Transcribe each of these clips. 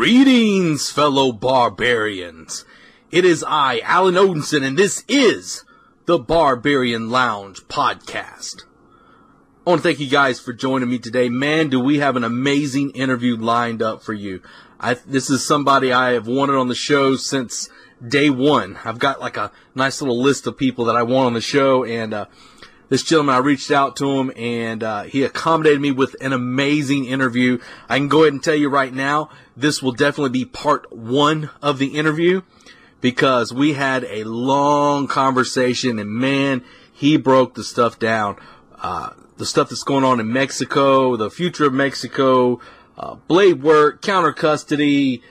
Greetings, fellow barbarians. It is I, Alan Odinson, and this is the Barbarian Lounge podcast. I want to thank you guys for joining me today. Man, do we have an amazing interview lined up for you. This is somebody I have wanted on the show since day one. I've got like a nice little list of people that I want on the show, and this gentleman, I reached out to him, and he accommodated me with an amazing interview. I can go ahead and tell you right now, this will definitely be part one of the interview, because we had a long conversation, and man, he broke the stuff down. The stuff that's going on in Mexico, the future of Mexico, blade work, counter custody,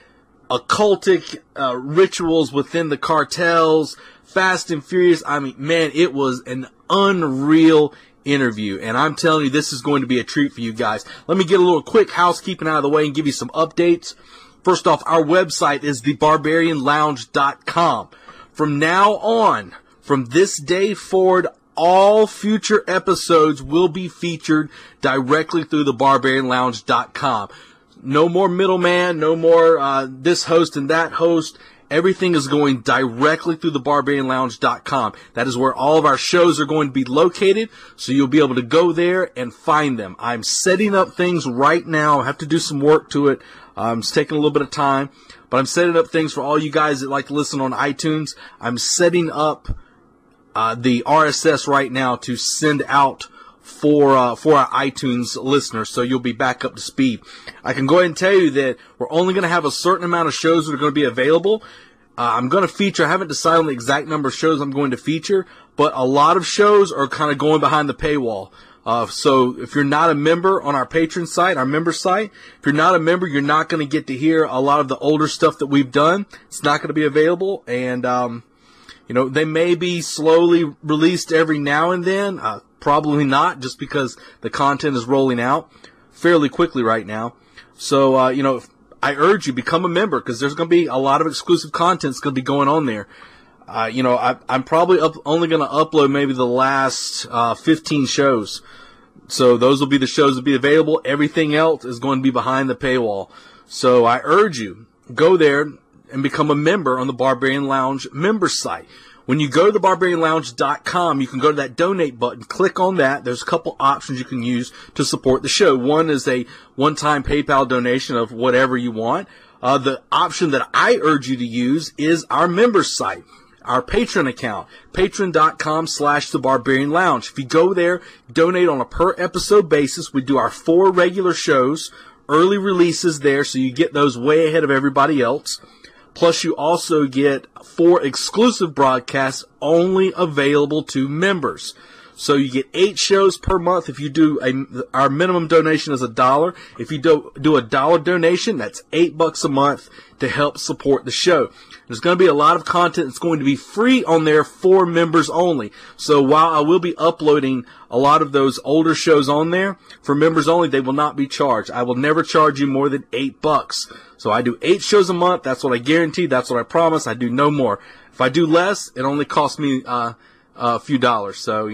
occultic rituals within the cartels, Fast and Furious. I mean, man, it was an unreal interview, and I'm telling you, this is going to be a treat for you guys. Let me get a little quick housekeeping out of the way and give you some updates. First off, our website is thebarbarianlounge.com. From now on, from this day forward, all future episodes will be featured directly through thebarbarianlounge.com. No more middleman, no more this host and that host. Everything is going directly through thebarbarianlounge.com. That is where all of our shows are going to be located, so you'll be able to go there and find them. I'm setting up things right now. I have to do some work to it. It's taking a little bit of time, but I'm setting up things for all you guys that like to listen on iTunes. I'm setting up the RSS right now to send out for our iTunes listeners, so you'll be back up to speed. I can go ahead and tell you that we're only going to have a certain amount of shows that are going to be available. I'm going to feature, I haven't decided on the exact number of shows I'm going to feature, but a lot of shows are kind of going behind the paywall. So if you're not a member on our patron site, our member site, if you're not a member, you're not going to get to hear a lot of the older stuff that we've done. It's not going to be available, and they may be slowly released every now and then. Probably not, just because the content is rolling out fairly quickly right now. So, I urge you, become a member, because there's going to be a lot of exclusive content that's going to be going on there. I'm probably only going to upload maybe the last 15 shows. So those will be the shows that will be available. Everything else is going to be behind the paywall. So I urge you, go there and become a member on the Barbarian Lounge member site. When you go to thebarbarianlounge.com, you can go to that donate button, click on that. There's a couple options you can use to support the show. One is a one-time PayPal donation of whatever you want. The option that I urge you to use is our member site, our Patreon account, patreon.com/thebarbarianlounge. If you go there, donate on a per episode basis. We do our 4 regular shows, early releases there, so you get those way ahead of everybody else. Plus, you also get 4 exclusive broadcasts only available to members. So you get 8 shows per month if you do our minimum donation is $1. If you do a $1 donation, that's $8 a month to help support the show. There's going to be a lot of content that's going to be free on there for members only. So while I will be uploading a lot of those older shows on there, for members only, they will not be charged. I will never charge you more than $8. So I do 8 shows a month. That's what I guarantee. That's what I promise. I do no more. If I do less, it only costs me a few dollars. So,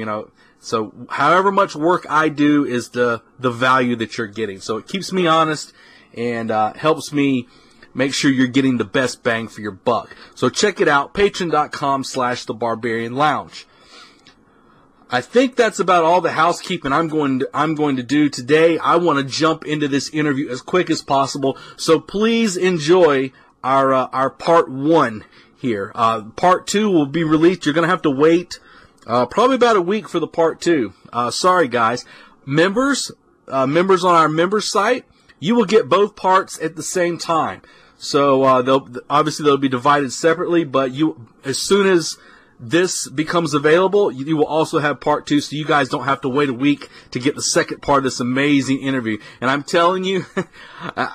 so however much work I do is the value that you're getting. So it keeps me honest and helps me make sure you're getting the best bang for your buck. So check it out, patreon.com/thebarbarianlounge. I think that's about all the housekeeping I'm going to do today. I want to jump into this interview as quick as possible. So please enjoy our part 1 here. Part 2 will be released. You're going to have to wait probably about a week for the part 2. Sorry guys. Members on our member site, you will get both parts at the same time. So they'll be divided separately, but as soon as this becomes available, you will also have part 2, so you guys don't have to wait a week to get the second part of this amazing interview. And I'm telling you,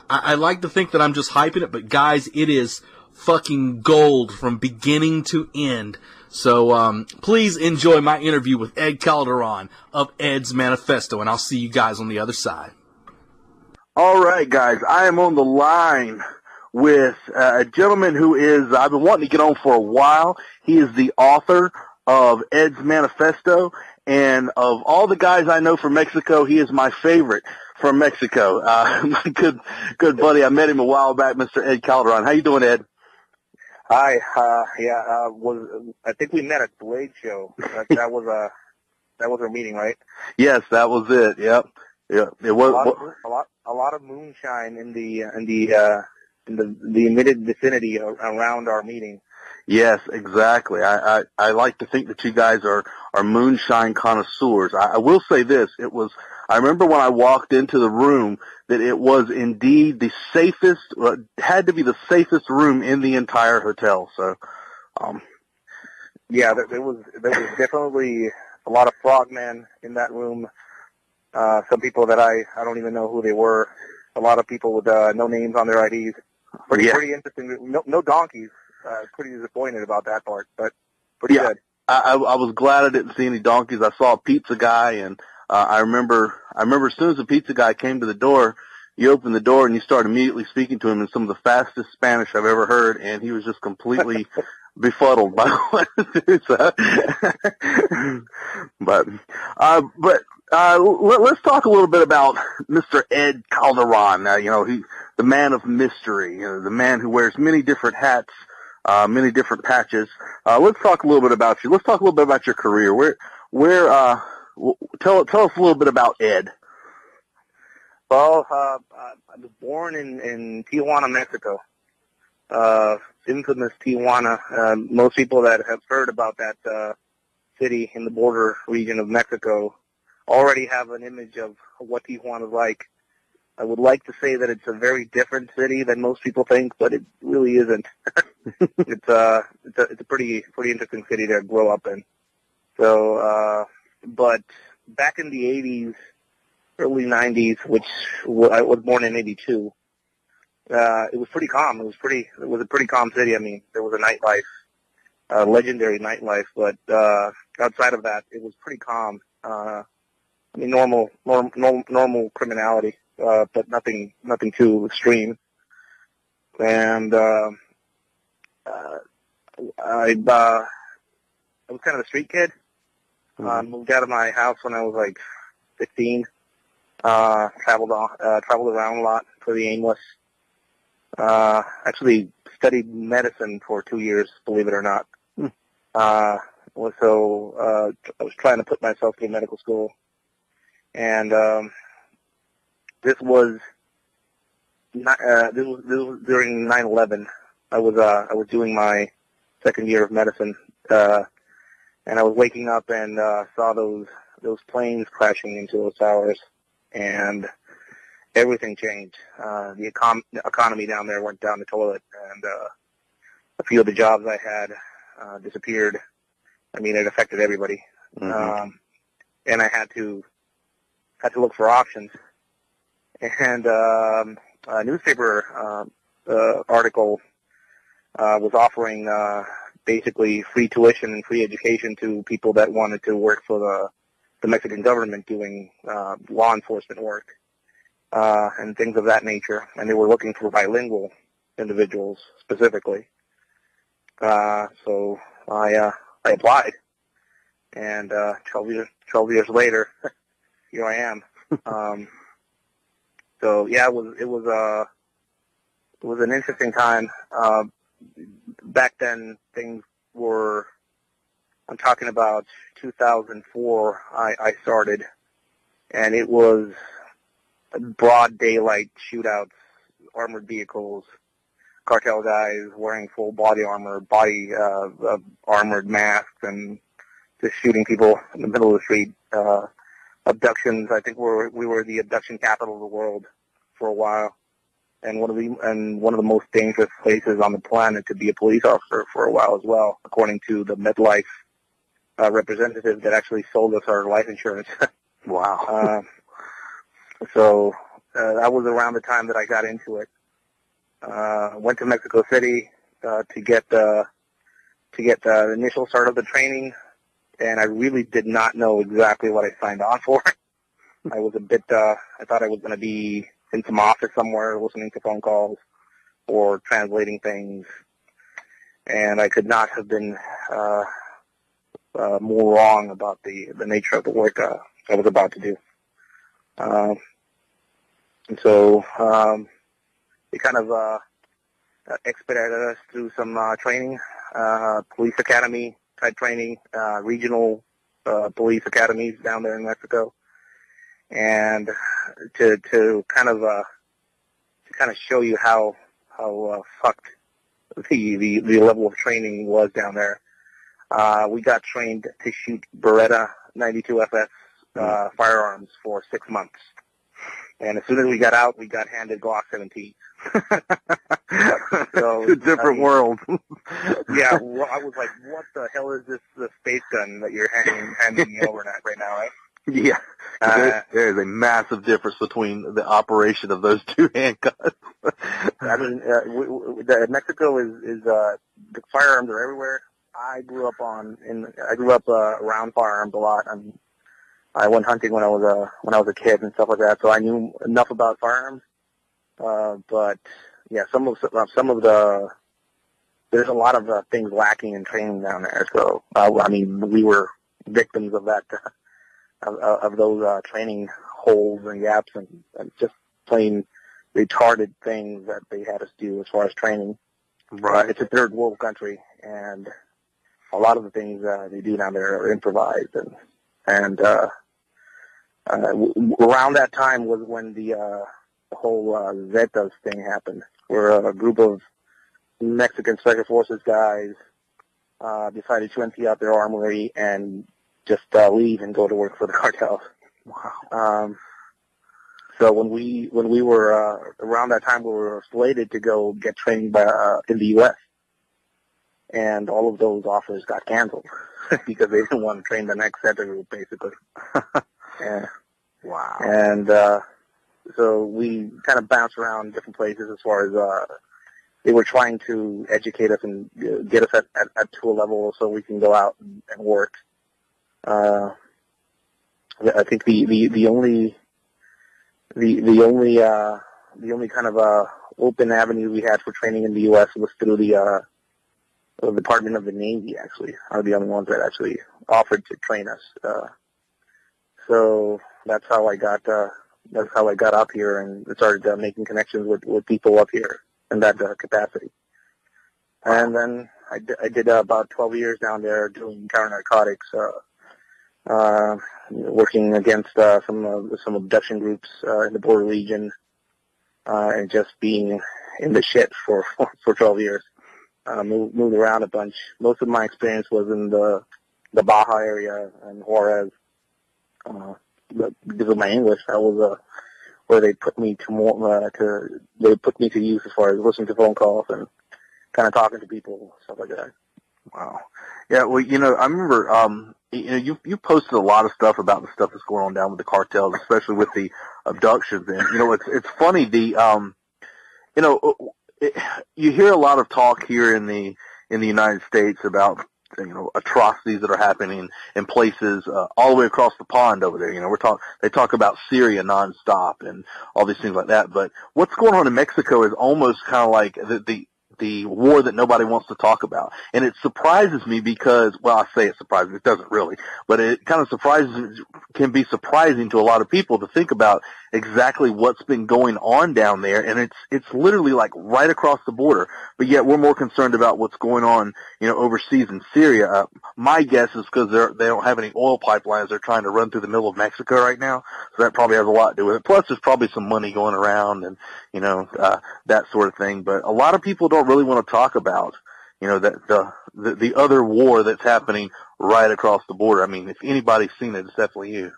I like to think that I'm just hyping it, but guys, it is fucking gold from beginning to end. So please enjoy my interview with Ed Calderon of Ed's Manifesto, and I'll see you guys on the other side. All right, guys, I am on the line with a gentleman who I've been wanting to get on for a while. He is the author of Ed's Manifesto, and of all the guys I know from Mexico, he is my favorite. from Mexico. My good buddy. I met him a while back, Mr. Ed Calderon. How you doing, Ed? Hi. I think we met at the Blade Show. That was our meeting, right? Yes, that was it. Yep. Yeah. It was a lot of moonshine in the immediate vicinity around our meeting. Yes, exactly. I like to think that you guys are moonshine connoisseurs. I will say this. I remember when I walked into the room that it was indeed the safest, had to be the safest room in the entire hotel. So, yeah, there was definitely a lot of frogmen in that room. Some people that I don't even know who they were. A lot of people with no names on their IDs. Pretty interesting. No donkeys. Pretty disappointed about that part, but pretty good. I was glad I didn't see any donkeys. I saw a pizza guy, and I remember as soon as the pizza guy came to the door, you opened the door and you started immediately speaking to him in some of the fastest Spanish I've ever heard, and he was just completely befuddled by what let's talk a little bit about Mr. Ed Calderon. He's the man of mystery, the man who wears many different hats, many different patches. Let's talk a little bit about you. Let's talk a little bit about your career. Tell us a little bit about Ed. Well, I was born in Tijuana, Mexico. Infamous Tijuana. Most people that have heard about that city in the border region of Mexico already have an image of what Tijuana is like. I would like to say that it's a very different city than most people think, but it really isn't. It's a pretty interesting city to grow up in. So, but back in the 80s, early 90s, which I was born in 82, it was pretty calm. It was a pretty calm city. I mean, there was a nightlife, legendary nightlife, but outside of that, it was pretty calm. I mean, normal criminality, but nothing too extreme. And I was kind of a street kid. Moved out of my house when I was like 15. Traveled around a lot, pretty aimless. Actually studied medicine for 2 years, believe it or not. I was trying to put myself through medical school, and this was during 9/11. I was doing my second year of medicine, and I was waking up and saw those planes crashing into those towers, and everything changed. The economy down there went down the toilet, and a few of the jobs I had disappeared. I mean, it affected everybody, and I had to look for options. And a newspaper article was offering basically free tuition and free education to people that wanted to work for the Mexican government doing law enforcement work and things of that nature. And they were looking for bilingual individuals specifically. So I applied, and 12 years later, here I am. So yeah, it was an interesting time. Back then, things were. I'm talking about 2004. I started, and it was broad daylight shootouts, armored vehicles, cartel guys wearing full body armor, armored masks, and just shooting people in the middle of the street. Abductions. I think we were the abduction capital of the world for a while, and one of the most dangerous places on the planet to be a police officer for a while as well, according to the MedLife representative that actually sold us our life insurance. Wow. So that was around the time that I got into it. Went to Mexico City to get the initial start of the training, and I really did not know exactly what I signed on for. I was a bit, I thought I was going to be in some office somewhere listening to phone calls or translating things, and I could not have been more wrong about the nature of the work I was about to do. And so they kind of expedited us through some training, police academy type training, regional police academies down there in Mexico, and to kind of show you how fucked the level of training was down there. We got trained to shoot Beretta 92 FS firearms for 6 months. And as soon as we got out, we got handed Glock 17. So, it's a different world. Yeah, well, I was like, what the hell is this space gun that you're handing me over right now, right? Yeah. There is a massive difference between the operation of those two handguns. I mean, Mexico is the firearms are everywhere. I grew up around firearms a lot. I went hunting when I was a kid and stuff like that, so I knew enough about firearms. But yeah, some of the there's a lot of things lacking in training down there. So I mean, we were victims of that of those training holes and gaps and just plain retarded things that they had us do as far as training. Right. It's a third world country, and a lot of the things they do down there are improvised and around that time was when the whole Zetas thing happened, where a group of Mexican Special Forces guys decided to empty out their armory and just leave and go to work for the cartels. Wow. So when we were around that time, we were slated to go get training in the U.S. and all of those offers got canceled because they didn't want to train the next set of group, basically. Yeah. Wow. And so we kind of bounced around different places as far as they were trying to educate us and get us at to a level so we can go out and work. I think the only kind of open avenue we had for training in the U.S. was through the Department of the Navy. Actually, are the only ones that actually offered to train us. So that's how I got up here and started making connections with people up here in that capacity. And then I did about 12 years down there doing counter-narcotics, working against some abduction groups in the border region, and just being in the shit for 12 years. Moved around a bunch. Most of my experience was in the Baja area and Juarez. Because of my English, that was where they put me to use as far as listening to phone calls and kind of talking to people, stuff like that. Wow. Yeah, well, I remember, you posted a lot of stuff about the stuff that's going on down with the cartels, especially with the abductions. And, it's funny, you hear a lot of talk here in the United States about, atrocities that are happening in places all the way across the pond over there. They talk about Syria nonstop and all these things like that. But what's going on in Mexico is almost kind of like the war that nobody wants to talk about. And it surprises me because, well, I say it surprises me, it doesn't really, but it kind of can be surprising to a lot of people to think about exactly what's been going on down there. And it's literally like right across the border, but yet we're more concerned about what's going on, overseas in Syria. My guess is because they don't have any oil pipelines they're trying to run through the middle of Mexico right now. So that probably has a lot to do with it. Plus there's probably some money going around and, that sort of thing. But a lot of people don't really want to talk about, that the other war that's happening right across the border. I mean, if anybody's seen it, it's definitely you.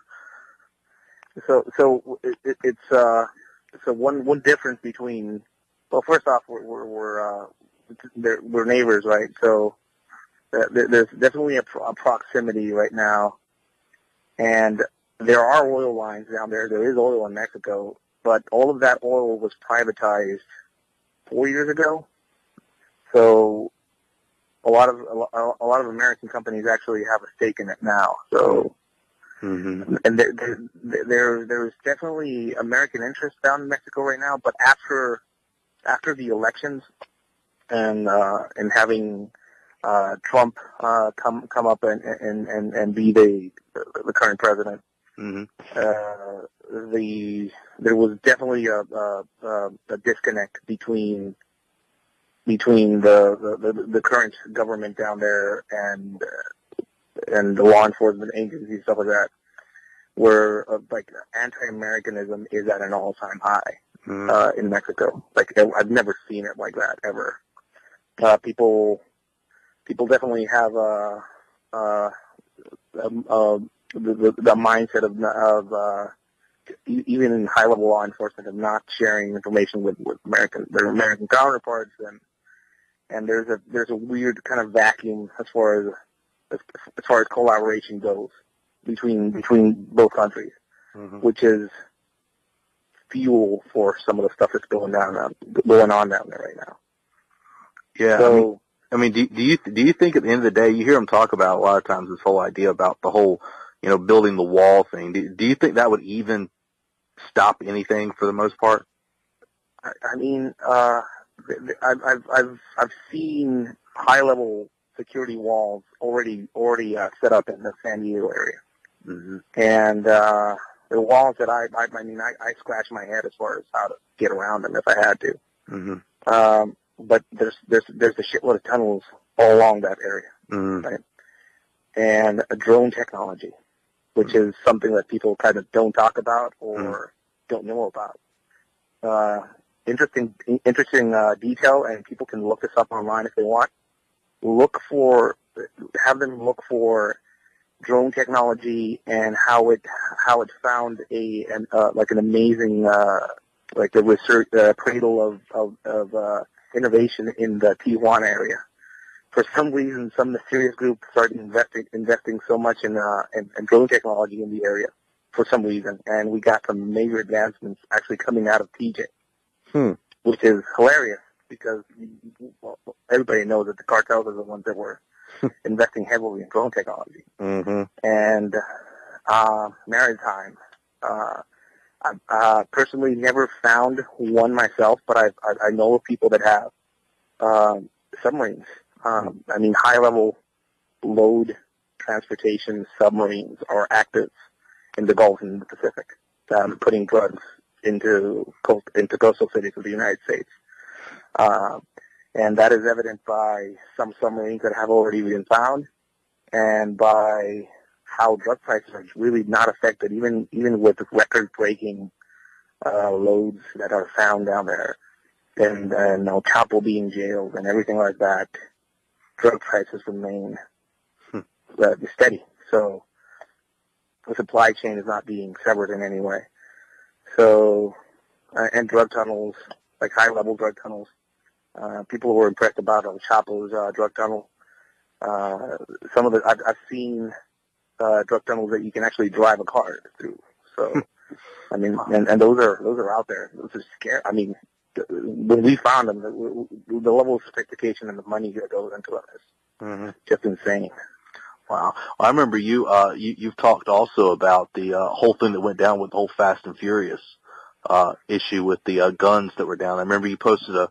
So it's one difference between. Well, first off, we're neighbors, right? So there's definitely a proximity right now, and there are oil lines down there. There is oil in Mexico, but all of that oil was privatized 4 years ago. So a lot of American companies actually have a stake in it now. So. Mm-hmm. And there's definitely American interest down in Mexico right now, but after the elections and having Trump come up and be the current president, mm-hmm. there was definitely a disconnect between the current government down there and the law enforcement agencies, stuff like that, where like anti-Americanism is at an all-time high in Mexico. Like I've never seen it like that ever. People definitely have the mindset of even in high-level law enforcement of not sharing information with their American counterparts, and there's a weird kind of vacuum as far as collaboration goes between both countries, which is fuel for some of the stuff that's going on down there right now. Yeah. So, I mean, do you think at the end of the day, you hear them talk about a lot of times this whole idea about the whole, building the wall thing. Do you think that would even stop anything for the most part? I mean, I've seen high level security walls already set up in the San Diego area, and the walls that I scratch my head as far as how to get around them if I had to. But there's a shitload of tunnels all along that area, right? And a drone technology, which is something that people kind of don't talk about or don't know about. Interesting detail, and people can look this up online if they want. Have them look for drone technology and how it found an amazing like the research cradle of innovation in the Tijuana area. For some reason, some mysterious group started investing so much in drone technology in the area for some reason, and we got some major advancements actually coming out of TJ, which is hilarious because everybody knows that the cartels are the ones that were investing heavily in drone technology. And maritime. I've personally never found one myself, but I know of people that have submarines. I mean, high-level load transportation submarines are active in the Gulf and the Pacific, putting drugs into coastal cities of the United States. And that is evident by some submarines that have already been found, and by how drug prices are really not affected, even with record-breaking loads that are found down there, and El Chapo being jailed and everything like that. Drug prices remain steady, so the supply chain is not being severed in any way. So, and drug tunnels, like high-level drug tunnels. People were impressed about El Chapo's drug tunnel. Some of I've seen drug tunnels that you can actually drive a car through. So, I mean, and those are out there. Those are scary. I mean, when we found them, the level of sophistication and the money that goes into it is just insane. Wow. Well, I remember you've talked also about the whole thing that went down with the whole Fast and Furious issue with the guns that were down. I remember you posted a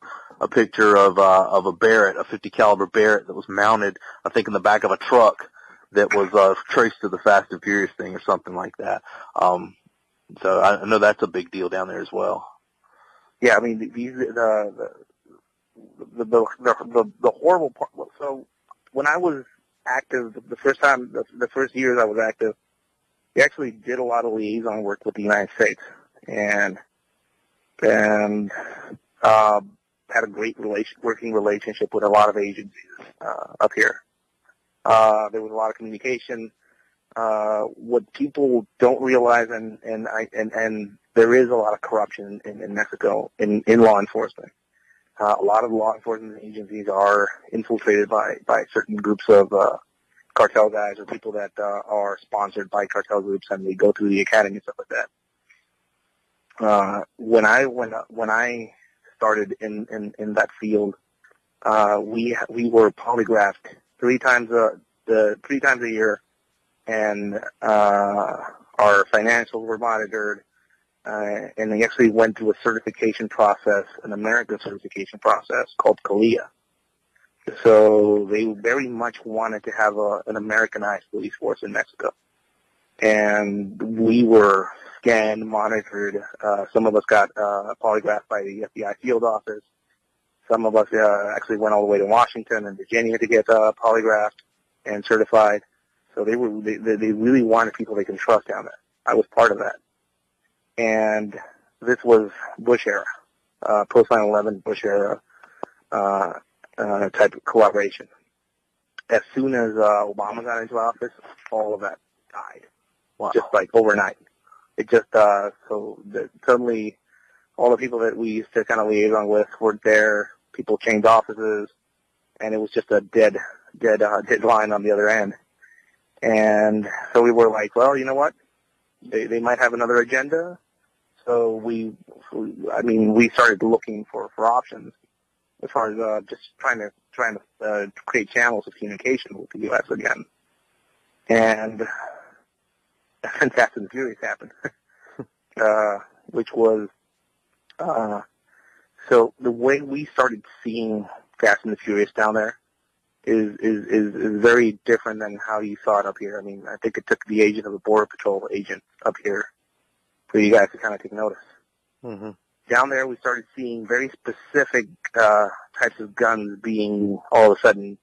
picture of a Barrett, a 50 caliber Barrett that was mounted, I think, in the back of a truck that was traced to the Fast and Furious thing or something like that. So I know that's a big deal down there as well. Yeah, I mean the horrible part. So when I was active, the first years I was active, we actually did a lot of liaison work with the United States, and had a great working relationship with a lot of agencies up here. There was a lot of communication. What people don't realize, and there is a lot of corruption in Mexico in law enforcement. A lot of law enforcement agencies are infiltrated by certain groups of cartel guys or people that are sponsored by cartel groups, and they go through the academy and stuff like that. When I started in that field, we were polygraphed three times a year, and our financials were monitored, and they actually went through a certification process, an American certification process called CALIA. So they very much wanted to have an Americanized police force in Mexico, and we were scanned, monitored. Some of us got polygraphed by the FBI field office. Some of us actually went all the way to Washington and Virginia to get polygraphed and certified. So they really wanted people they can trust down there. I was part of that. And this was Bush era, post 9/11 Bush era type of collaboration. As soon as Obama got into office, all of that died. Wow. Just like overnight. It just, suddenly all the people that we used to kind of liaison with weren't there. People changed offices, and it was just a dead line on the other end. And so we were like, well, you know what? They might have another agenda. So we started looking for options as far as just trying to create channels of communication with the U.S. again. And then Fast and Furious happened, which was so the way we started seeing Fast and the Furious down there is very different than how you saw it up here. I mean, I think it took the agent of the Border Patrol agent up here for you guys to kind of take notice. Mm-hmm. Down there, we started seeing very specific types of guns being all of a sudden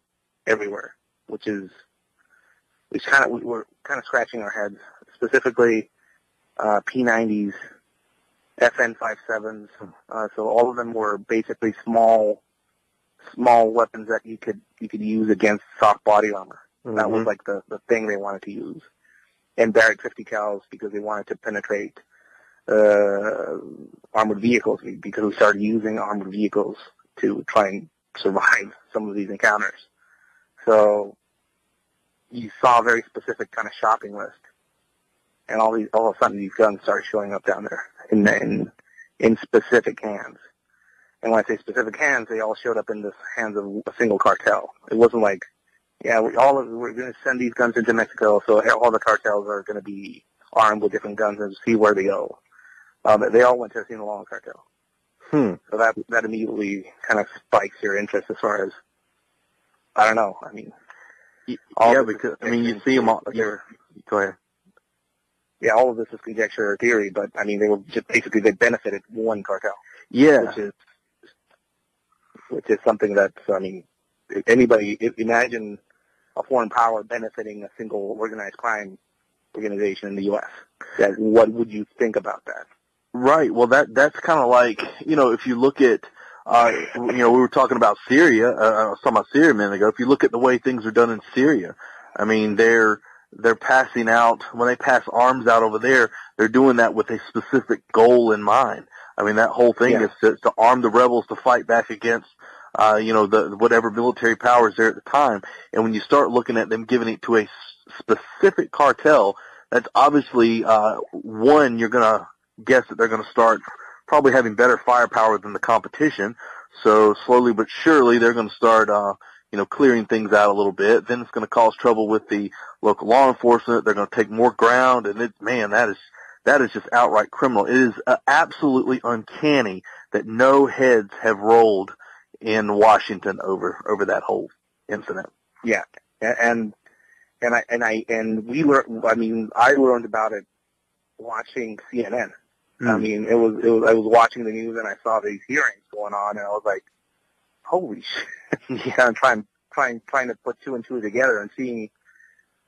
everywhere, which we were kind of scratching our heads. Specifically, P90s, FN57s. So all of them were basically small weapons that you could use against soft body armor. Mm-hmm. That was like the thing they wanted to use. And Barrett 50 cals because they wanted to penetrate armored vehicles, because we started using armored vehicles to try and survive some of these encounters. So you saw a very specific kind of shopping list, and all of a sudden these guns started showing up down there in specific hands. And when I say specific hands, they all showed up in the hands of a single cartel. It wasn't like, yeah, we're going to send these guns into Mexico, so all the cartels are going to be armed with different guns and see where they go. They all went to the Sinaloa cartel. So that immediately kind of spikes your interest as far as, I don't know, I mean. Because you see them all. Go ahead. Yeah, all of this is conjecture or theory, but I mean, they were just basically, they benefited one cartel. Yeah. Which is something that's, I mean, imagine a foreign power benefiting a single organized crime organization in the U.S. What would you think about that? Right. Well, that's kind of like, if you look at, we were talking about Syria, I was talking about Syria a minute ago. If you look at the way things are done in Syria, I mean, they're passing out, when they pass arms out over there, they're doing that with a specific goal in mind. I mean, that whole thing is to arm the rebels to fight back against, the whatever military powers there at the time. And when you start looking at them giving it to a specific cartel, that's obviously, one, you're going to guess that they're going to start probably having better firepower than the competition. So slowly but surely they're going to start, clearing things out a little bit. Then it's going to cause trouble with the local law enforcement. They're going to take more ground, and that is just outright criminal. It is absolutely uncanny that no heads have rolled in Washington over that whole incident. Yeah, and we learned. I mean, I learned about it watching CNN. I mean, I was watching the news and I saw these hearings going on, and I was like, holy shit. Yeah, I'm trying to put two and two together and seeing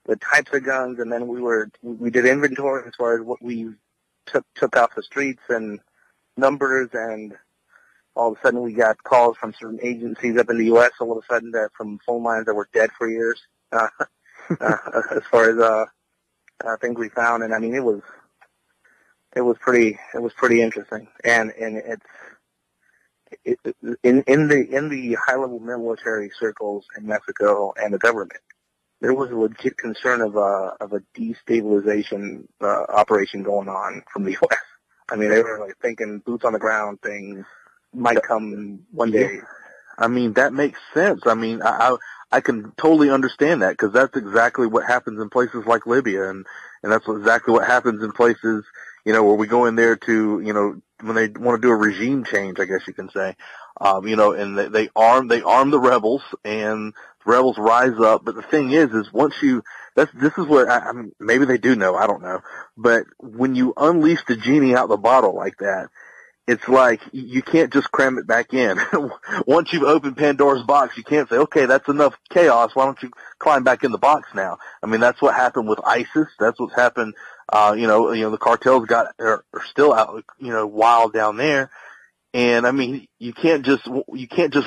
the types of guns, and then we did inventory as far as what we took off the streets and numbers, and all of a sudden we got calls from certain agencies up in the U.S. all of a sudden from phone lines that were dead for years, as far as things we found. And I mean, it was pretty interesting, and it's in the high level military circles in Mexico and the government, there was a legit concern of a destabilization operation going on from the U.S. I mean, they were like thinking boots on the ground things might come one day. Yeah. I mean, that makes sense. I mean, I can totally understand that, because that's exactly what happens in places like Libya, and that's exactly what happens in places, where we go in there to, when they want to do a regime change, I guess you can say, and they arm the rebels, and the rebels rise up. But the thing is once this is what, I mean, maybe they do know, I don't know. But when you unleash the genie out the bottle like that, it's like you can't just cram it back in. Once you've opened Pandora's box, you can't say, okay, that's enough chaos. Why don't you climb back in the box now? I mean, that's what happened with ISIS. That's what's happened. The cartels are still out, wild down there. And I mean, you can't just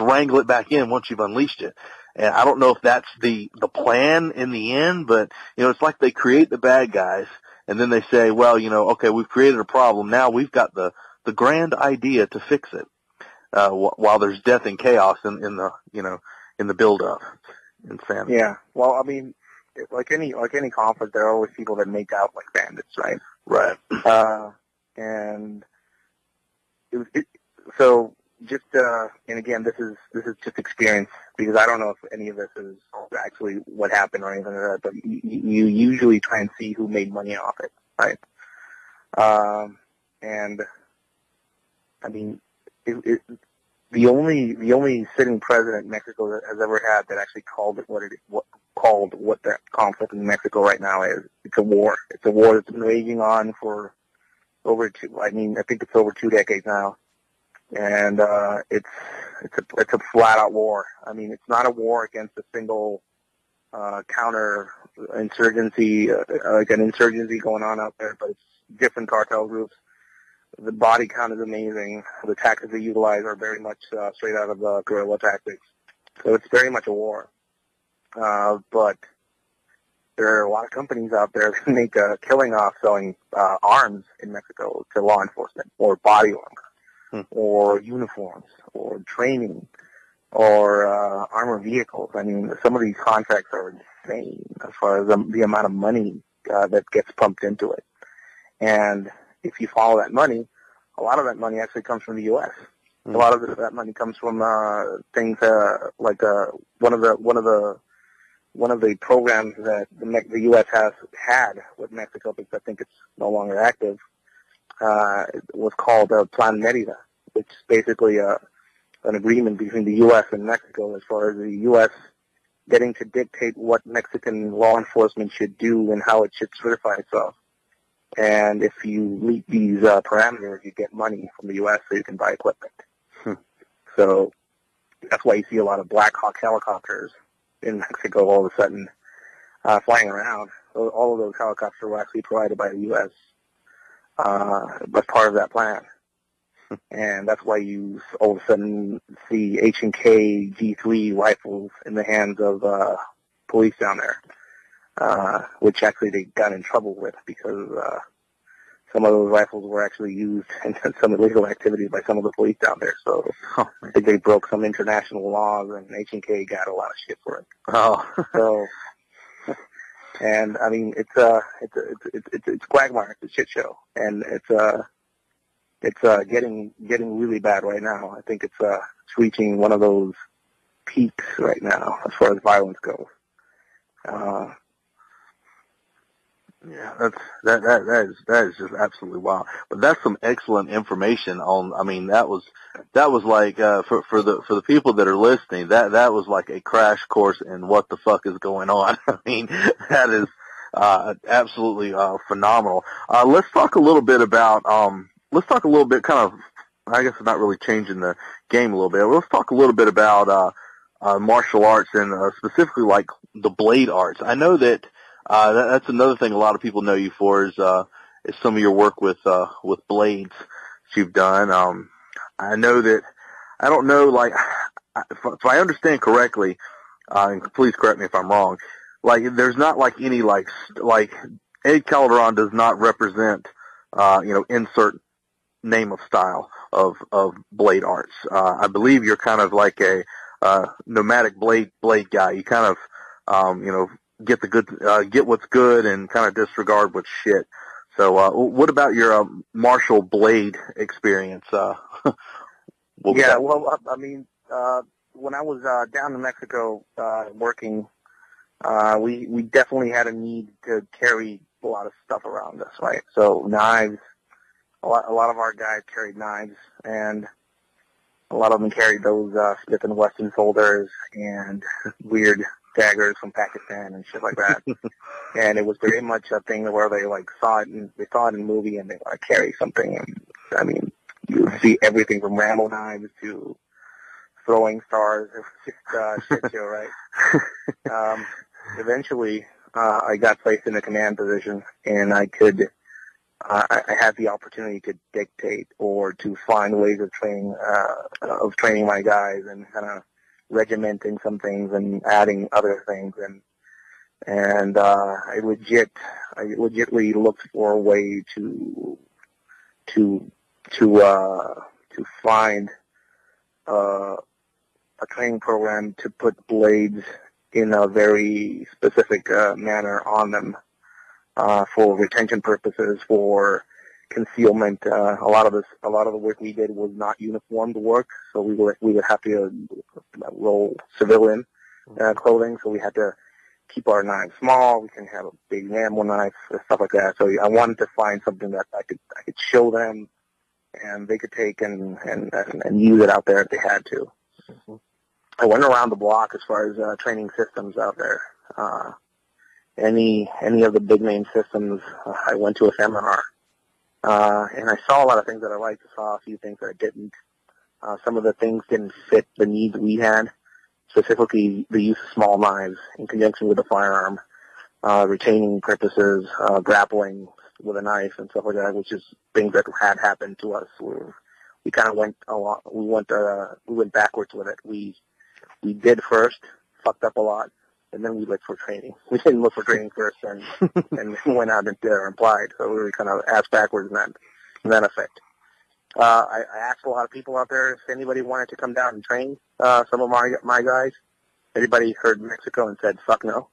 wrangle it back in once you've unleashed it. And I don't know if that's the plan in the end, but it's like they create the bad guys, and then they say, well, okay, we've created a problem. Now we've got the grand idea to fix it, while there's death and chaos in the build-up. Insanity. Yeah. Well, I mean, like any conflict, there are always people that make out like bandits, right? Right. And so just and again, this is just experience, because I don't know if any of this is actually what happened or anything like that. But you usually try and see who made money off it, right? And I mean, the only sitting president Mexico has ever had that actually called it what that conflict in Mexico right now is. It's a war. It's a war that's been raging on for I think it's over 2 decades now, and it's a flat out war. I mean, it's not a war against a single counter insurgency, like an insurgency going on out there, but it's different cartel groups. The body count is amazing. The tactics they utilize are very much straight out of guerrilla tactics. So it's very much a war. But there are a lot of companies out there that make a killing off selling arms in Mexico to law enforcement, or body armor, or uniforms, or training, or armored vehicles. I mean, some of these contracts are insane as far as the amount of money that gets pumped into it. And if you follow that money, a lot of that money actually comes from the U.S. A lot of that money comes from things like one of the programs that the U.S. has had with Mexico, because I think it's no longer active, was called Plan Merida, which is basically an agreement between the U.S. and Mexico as far as the U.S. getting to dictate what Mexican law enforcement should do and how it should certify itself. And if you meet these parameters, you get money from the U.S. so you can buy equipment. So that's why you see a lot of Black Hawk helicopters in Mexico all of a sudden flying around. So all of those helicopters were actually provided by the U.S. As part of that plan. And that's why you all of a sudden see H&K G3 rifles in the hands of police down there. Which actually they got in trouble with, because some of those rifles were actually used in some illegal activities by some of the police down there. So I think they broke some international laws, and H&K got a lot of shit for it. So, and I mean, it's quagmire. It's a shit show, and it's getting really bad right now. I think it's reaching one of those peaks right now as far as violence goes. Yeah, that is just absolutely wild. But that's some excellent information on. I mean, that was like for the people that are listening, that was like a crash course in what the fuck is going on. I mean, that is absolutely phenomenal. Let's talk a little bit about kind of, I guess, not really changing the game a little bit. Let's talk a little bit about martial arts, and specifically like the blade arts. I know that. That's another thing a lot of people know you for is some of your work with blades that you've done. I know that, I don't know, like, if I understand correctly, and please correct me if I'm wrong, like, there's not like any, like Ed Calderon does not represent, insert name of style of blade arts. I believe you're kind of like a nomadic blade guy. You kind of, get the good, get what's good, and kind of disregard what's shit. So, what about your martial blade experience? Well, I mean, when I was down in Mexico working, we definitely had a need to carry a lot of stuff around us, right? So knives, a lot of our guys carried knives, and a lot of them carried those Smith & Wesson folders and weird daggers from Pakistan and shit like that. And it was very much a thing where they saw it in a movie and they want to carry something. And I mean, you see everything from Rambo knives to throwing stars. It was just shit show, right? Eventually, I got placed in a command position, and I had the opportunity to dictate or to find ways of training my guys and kind of regimenting some things and adding other things, and I legitimately looked for a way to find a training program to put blades in a very specific manner on them for retention purposes, for concealment. A lot of the work we did was not uniformed work, so we would have to roll civilian clothing, so we had to keep our knives small. We can have a big Rambo knife, stuff like that. So I wanted to find something that I could show them, and they could take and use it out there if they had to. Mm-hmm. I went around the block as far as training systems out there. Any of the big name systems, I went to a seminar, and I saw a lot of things that I liked. I saw a few things that I didn't. Some of the things didn't fit the needs we had, specifically the use of small knives in conjunction with a firearm, retaining purposes, grappling with a knife and stuff like that, which is things that had happened to us. We kind of went a lot. We went backwards with it. We did first, fucked up a lot, and then we looked for training. We didn't look for training first and went out and did and applied. So we were kind of ass backwards in that effect. I asked a lot of people out there if anybody wanted to come down and train some of my guys. Everybody heard Mexico and said, fuck no.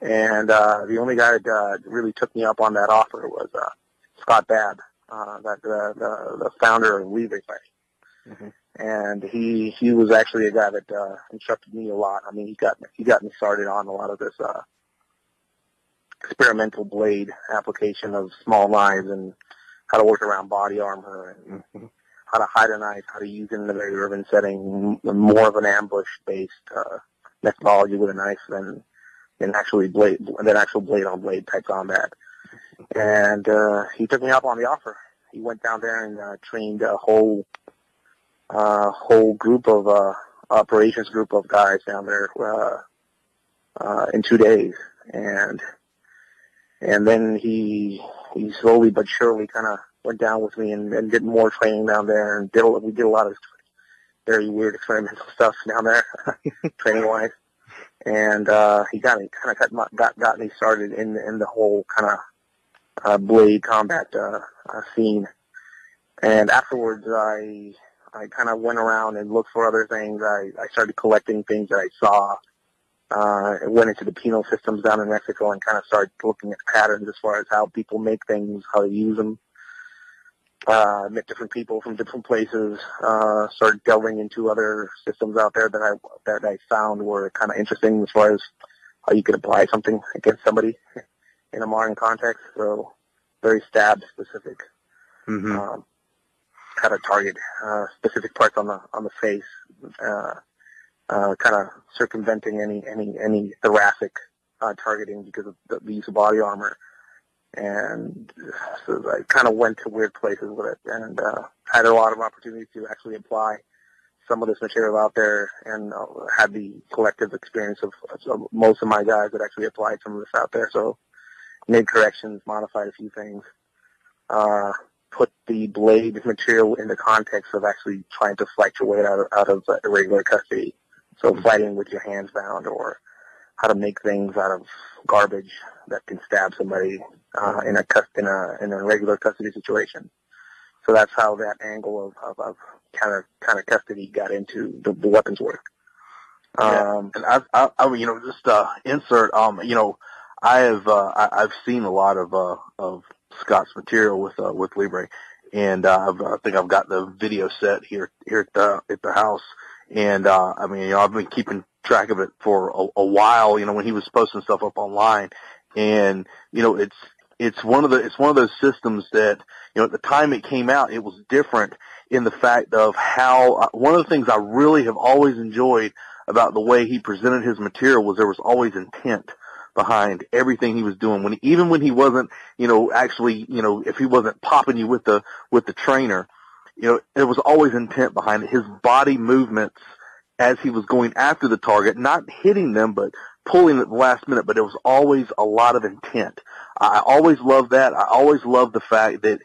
And the only guy that really took me up on that offer was Scott Babb, the founder of Libre Fighting. Mm-hmm. And he was actually a guy that instructed me a lot. I mean, he got me started on a lot of this experimental blade application of small knives and how to work around body armor and how to hide a knife, how to use it in a very urban setting, more of an ambush-based methodology with a knife than actual blade-on-blade type combat. And he took me up on the offer. He went down there and trained a whole group of operations group of guys down there in 2 days, and then he slowly but surely kind of went down with me and did more training down there, and we did a lot of very weird experimental stuff down there, training wise, and he got me started in the whole kind of blade combat scene, and afterwards I kind of went around and looked for other things. I started collecting things that I saw. I went into the penal systems down in Mexico and kind of started looking at patterns as far as how people make things, how they use them. Met different people from different places. Started delving into other systems out there that I found were kind of interesting as far as how you could apply something against somebody in a modern context. So very stab specific. Mm-hmm. How to target specific parts on the face, kind of circumventing any thoracic targeting because of the use of body armor. And so I kind of went to weird places with it, and had a lot of opportunities to actually apply some of this material out there, and had the collective experience of most of my guys that actually applied some of this out there. So made corrections, modified a few things. Put the blade material in the context of actually trying to fight your way out of irregular custody. So fighting with your hands bound, or how to make things out of garbage that can stab somebody in a regular custody situation. So that's how that angle of kind of custody got into the weapons work. And I just insert. I've seen a lot of Scott's material with Libre, and I think I've got the video set here at the house, and I've been keeping track of it for a while. When he was posting stuff up online, and it's it's one of those systems that, at the time it came out, it was different in the fact of how, one of the things I really have always enjoyed about the way he presented his material was there was always intent behind everything he was doing. Even when he wasn't, actually, if he wasn't popping you with the trainer, there was always intent behind it. His body movements as he was going after the target, not hitting them, but pulling at the last minute, but there was always a lot of intent. I always loved that. I always loved the fact that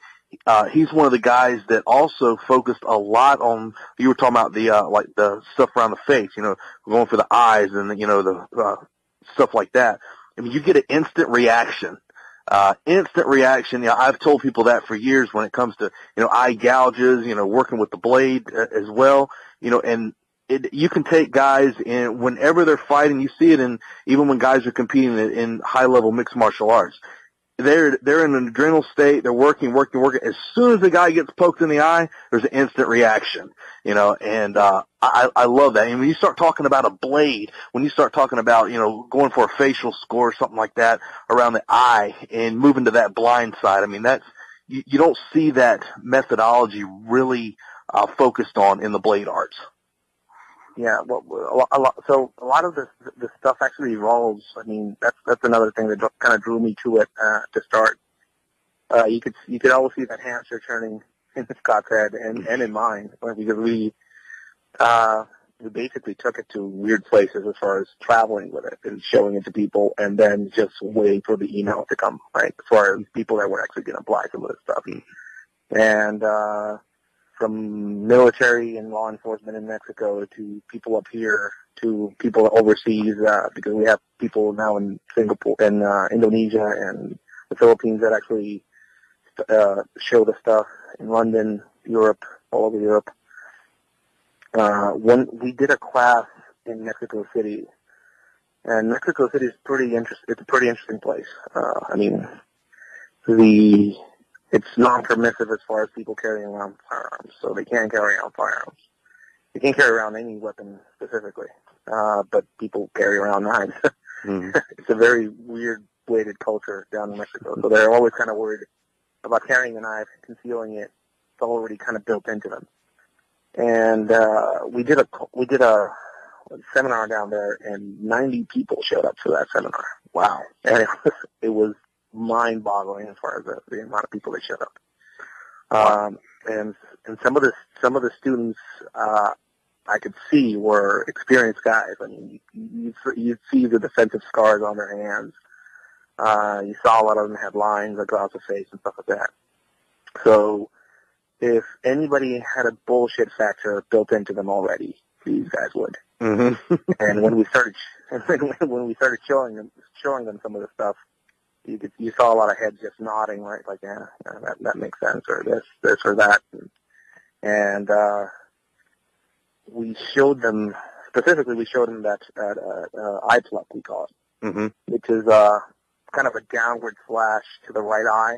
he's one of the guys that also focused a lot on, you were talking about the like the stuff around the face, going for the eyes and the stuff like that. I mean, you get an instant reaction. Instant reaction. I've told people that for years when it comes to, eye gouges, working with the blade as well, and you can take guys and whenever they're fighting, you see it even when guys are competing in high level mixed martial arts. They're in an adrenal state, they're working. As soon as the guy gets poked in the eye, there's an instant reaction, and I love that. And when you start talking about a blade, when you start talking about, going for a facial score or something like that around the eye and moving to that blind side, I mean, that's, you don't see that methodology really focused on in the blade arts. Yeah, well, so a lot of this stuff actually evolves. I mean, that's another thing that kind of drew me to it to start. You could always see that hamster turning in Scott's head and in mine, because we basically took it to weird places as far as traveling with it and showing it to people, and then just waiting for the email to come, right? As far as people that were actually going to apply some of this stuff, and from military and law enforcement in Mexico to people up here to people overseas, because we have people now in Singapore and Indonesia and the Philippines that actually show the stuff in London, Europe, all over Europe. When we did a class in Mexico City, and Mexico City is it's a pretty interesting place. I mean, it's non-permissive as far as people carrying around firearms, so they can't carry around firearms. They can't carry around any weapon specifically, but people carry around knives. It's a very weird, bladed culture down in Mexico, so they're always kind of worried about carrying a knife, concealing it. It's already kind of built into them. And we did a seminar down there, and 90 people showed up to that seminar. Wow! And it was mind-boggling as far as the amount of people that showed up. And some of the students I could see were experienced guys. I mean, you'd see the defensive scars on their hands. You saw a lot of them had lines across the face and stuff like that. So if anybody had a bullshit factor built into them already, these guys would. Mm-hmm. And when we started showing them some of the stuff, you saw a lot of heads just nodding, right? Like, yeah, that makes sense, or this or that. And we showed them that eye pluck, we call it, which is kind of a downward slash to the right eye.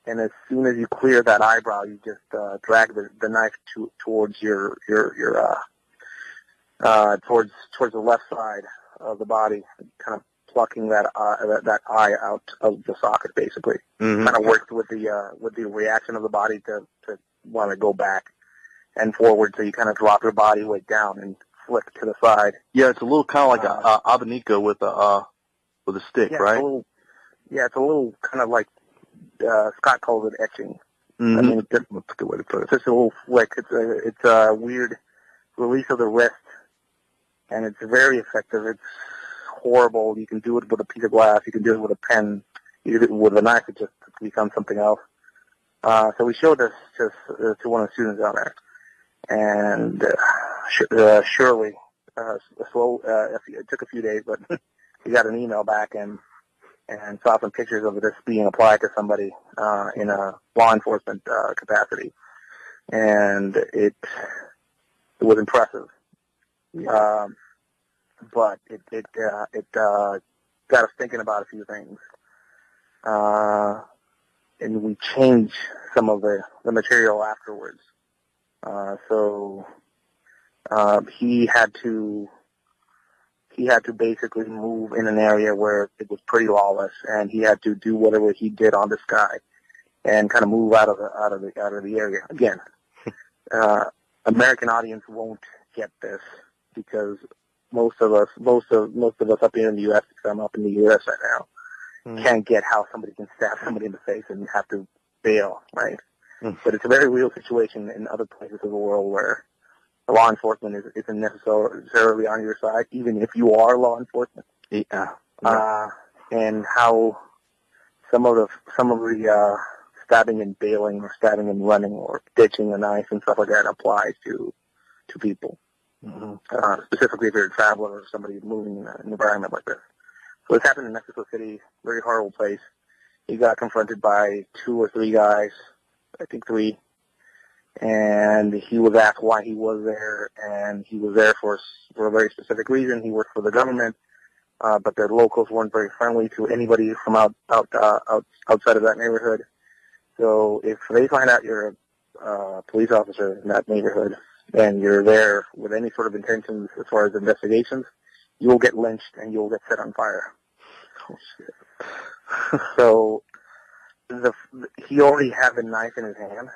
And as soon as you clear that eyebrow, you just drag the knife towards your towards the left side of the body, kind of plucking that eye out of the socket, basically. Mm-hmm. Kind of works with the reaction of the body to want to go back and forward, so you kind of drop your body weight down and flick to the side. Yeah, it's a little kind of like a abanico with a stick, yeah, right? It's a little kind of like Scott calls it etching. Mm-hmm. I mean, that's a good way to put it. It's just a little flick. It's a weird release of the wrist, and it's very effective. It's horrible. You can do it with a piece of glass. You can do it with a pen. You can do it with a knife. It just becomes something else. So we showed this to one of the students down there, and surely, it took a few days, but we got an email back and saw some pictures of this being applied to somebody in a law enforcement capacity, and it was impressive. Yeah. But it got us thinking about a few things, and we changed some of the material afterwards. So he had to he had to basically move in an area where it was pretty lawless, and he had to do whatever he did on this guy, and kind of move out of the area. Again, American audience won't get this because most of us up here in the U.S., because I'm up in the U.S. right now, can't get how somebody can stab somebody in the face and have to bail, right? But it's a very real situation in other places of the world where law enforcement isn't necessarily on your side, even if you are law enforcement. Yeah. And how some of the stabbing and bailing or stabbing and running or ditching a knife and stuff like that applies to people. Specifically if you're a traveler or somebody moving in an environment like this. So this happened in Mexico City, very horrible place. He got confronted by 2 or 3 guys, I think 3, and he was asked why he was there, and he was there for a very specific reason. He worked for the government, but the locals weren't very friendly to anybody from outside of that neighborhood. So if they find out you're a police officer in that neighborhood and you're there with any sort of intentions as far as investigations, you will get lynched and you will get set on fire. Oh, shit. So he already had the knife in his hand,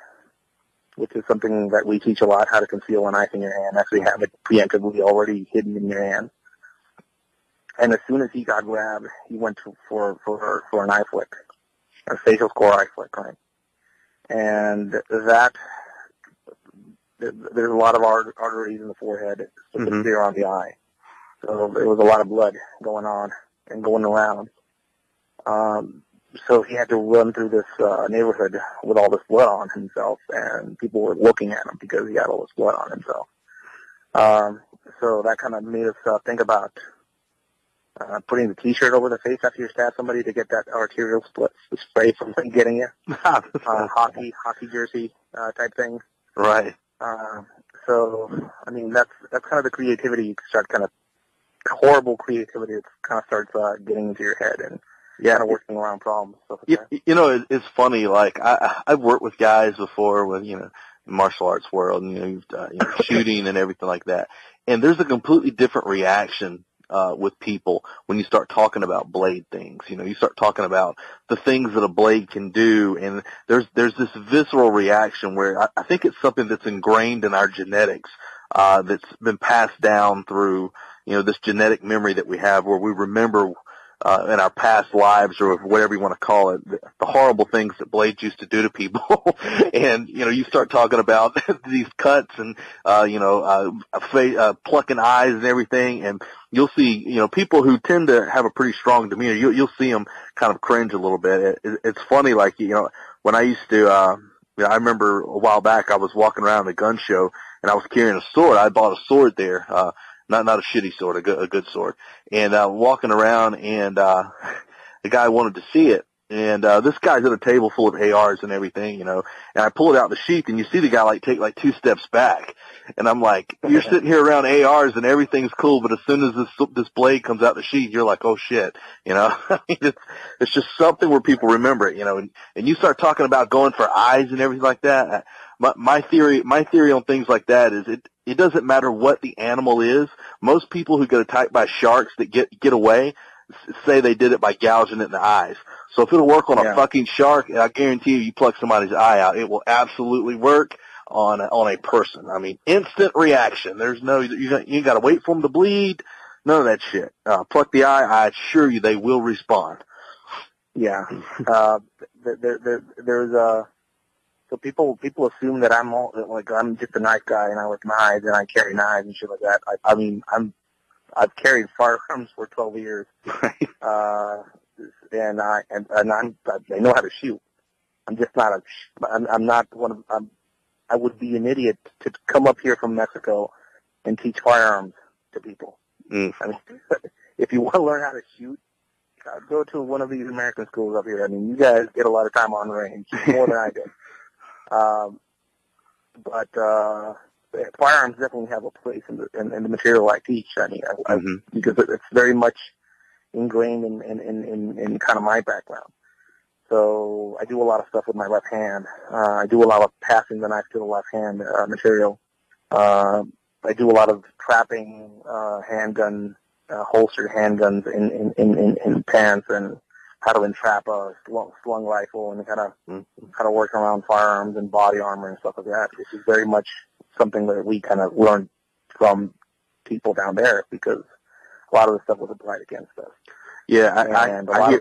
which is something that we teach a lot, how to conceal a knife in your hand, actually have it preemptively already hidden in your hand. And as soon as he got grabbed, he went for an eye flick, a facial score eye flick, right? And that, there's a lot of arteries in the forehead, specifically around the eye. So there was a lot of blood going on and going around. So he had to run through this neighborhood with all this blood on himself, and people were looking at him because he had all this blood on himself. So that kind of made us think about putting the T-shirt over the face after you stab somebody to get that arterial spray from getting you. Hockey jersey type thing. Right. So, I mean, that's kind of the creativity. You start kind of horrible creativity that kind of starts getting into your head and kind of working around problems. Stuff like that. You know, it's funny. Like I've worked with guys before with martial arts world, and shooting and everything like that. And there's a completely different reaction with people when you start talking about blade things. You start talking about the things that a blade can do, and there's this visceral reaction where I think it's something that's ingrained in our genetics, that's been passed down through this genetic memory that we have, where we remember in our past lives, or whatever you want to call it, the horrible things that blades used to do to people. And, you start talking about these cuts and, plucking eyes and everything. And you'll see, people who tend to have a pretty strong demeanor, you'll see them kind of cringe a little bit. It's funny, like, when I used to, I remember a while back I was walking around a gun show and I was carrying a sword. I bought a sword there, not a shitty sword, a good sword. And walking around, and the guy wanted to see it. And this guy's at a table full of ARs and everything, and I pull it out the sheath, and you see the guy take 2 steps back. And I'm like, you're sitting here around ARs and everything's cool, but as soon as this blade comes out the sheath, you're like, oh shit, it's just something where people remember it, and you start talking about going for eyes and everything like that. My theory on things like that is it doesn't matter what the animal is. Most people who get attacked by sharks that get away say they did it by gouging it in the eyes. So if it'll work on a fucking shark, I guarantee you pluck somebody's eye out, it will absolutely work on a person. I mean, instant reaction. There's no, you got to wait for them to bleed. None of that shit. Pluck the eye. I assure you, they will respond. Yeah. So people assume that I'm just a knife guy and I work knives and I carry knives and shit like that. I mean, I've carried firearms for 12 years. Right. And I know how to shoot. I'm just not I would be an idiot to come up here from Mexico and teach firearms to people. I mean, if you want to learn how to shoot, go to one of these American schools up here. I mean, you guys get a lot of time on range, more than I did. But firearms definitely have a place in the material I teach. I mean, because it's very much ingrained in kind of my background. So I do a lot of stuff with my left hand. I do a lot of passing the knife to the left hand material. I do a lot of trapping, handgun holstered handguns in pants, and how to entrap a slung rifle, and how to work around firearms and body armor and stuff like that. This is very much something that we kind of learned from people down there, because a lot of the stuff was applied against us. Yeah, and a lot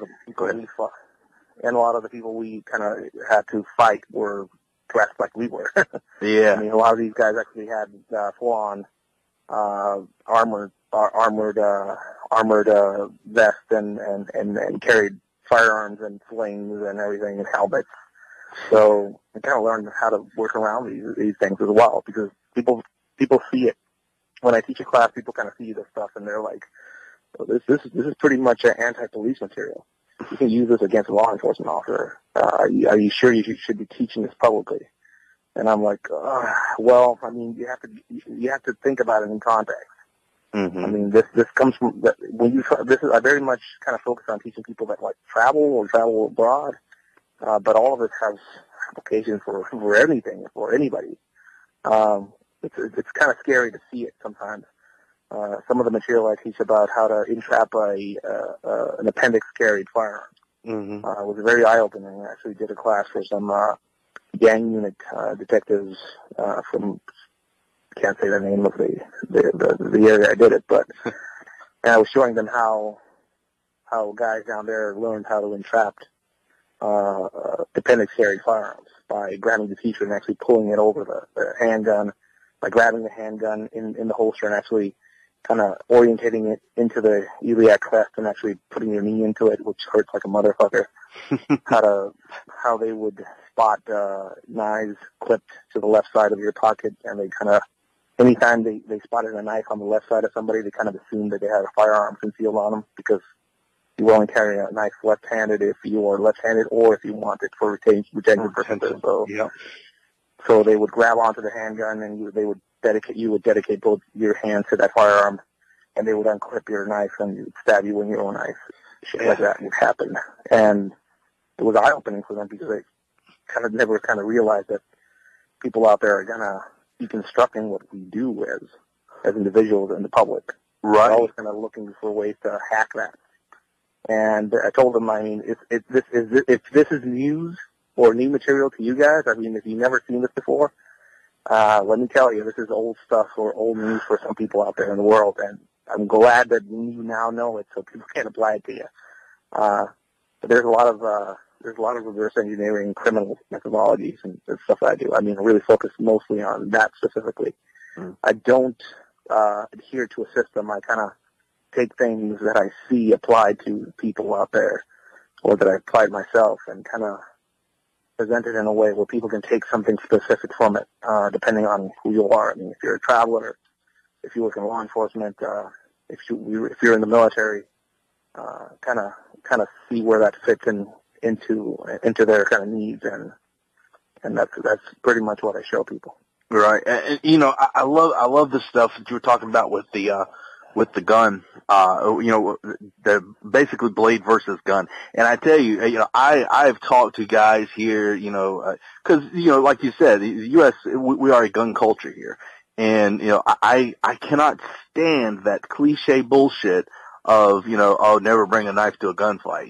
of the people we kind of had to fight were dressed like we were. Yeah. I mean, a lot of these guys actually had full-on armored vest and carried firearms and slings and everything and helmets. So I kind of learned how to work around these things as well, because people see it. When I teach a class, people kind of see this stuff and they're like, oh, this is pretty much an anti-police material. You can use this against a law enforcement officer. Are you sure you should be teaching this publicly? And I'm like, well, I mean, you have to think about it in context. Mm-hmm. I mean, this comes from I very much kind of focus on teaching people that like travel or travel abroad, but all of this has applications for anything, for anybody. It's kind of scary to see it sometimes. Some of the material I teach about how to entrap an appendix carried firearm was very eye-opening. I actually did a class for some gang unit detectives from, can't say the name of the area I did it, but and I was showing them how guys down there learned how to entrap appendix carried firearms by grabbing the teacher and actually pulling it over the handgun, by grabbing the handgun in the holster and actually kind of orientating it into the iliac crest and actually putting your knee into it, which hurts like a motherfucker. How they would spot knives clipped to the left side of your pocket, and they kind of, anytime they spotted a knife on the left side of somebody, they kind of assumed that they had a firearm concealed on them, because you will only carry a knife left-handed if you are left-handed, or if you want it for retention purposes. So, yeah. So they would grab onto the handgun, and you would dedicate both your hands to that firearm, and they would unclip your knife and stab you with your own knife. Shit like that would happen. And it was eye-opening for them, because they kind of never kind of realized that people out there are going to be constructing what we do as individuals in the public. Right. They're always kind of looking for ways to hack that. And I told them, I mean, if this is news or new material to you guys, I mean, if you've never seen this before, let me tell you, this is old stuff or old news for some people out there in the world, and I'm glad that you now know it so people can apply it to you. But there's a lot of reverse engineering criminal methodologies and stuff that I do. I mean, I really focus mostly on that specifically. I don't adhere to a system. I kind of take things that I see applied to people out there, or that I applied myself, and kind of present it in a way where people can take something specific from it, depending on who you are. I mean, if you're a traveler, if you work in law enforcement, if you're in the military, kind of see where that fits into their kind of needs, and that's pretty much what I show people. Right, and you know, I love the stuff that you were talking about with the gun, the basically blade versus gun. And I tell you, I've talked to guys here, because like you said, the U.S. we are a gun culture here, and I cannot stand that cliche bullshit of never bring a knife to a gunfight.